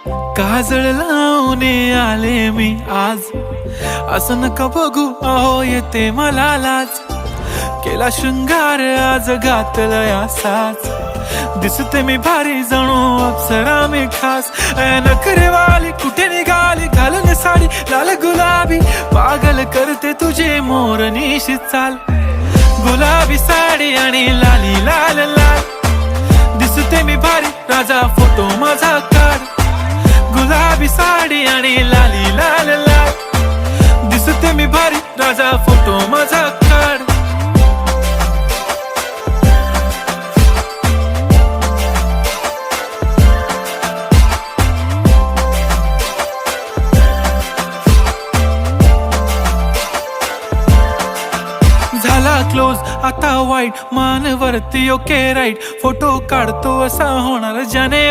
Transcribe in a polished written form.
काजळ लावून आले मी आज, असं नका बघू अहो येते मला लाज. केला शृंगार आज घातला असाच, दिसते मी भारी जणू अप्सरा मी खास. नखरेवाली कुठे निघाली घालून साडी लाल गुलाबी, पागल करते तुझे मोरनीशी चाल. गुलाबी साडी आणि लाली लाल लाल, दिसते मी भारी राजा फोटो माझा काढ. गुलाबी साडी आणि लाली लाल लाल, दिसते मी भारी राजा फोटो माझा काढ. झाला क्लोज आता वाईट, मान वरती ओके राईट, फोटो काढतो असा होणार ज्याने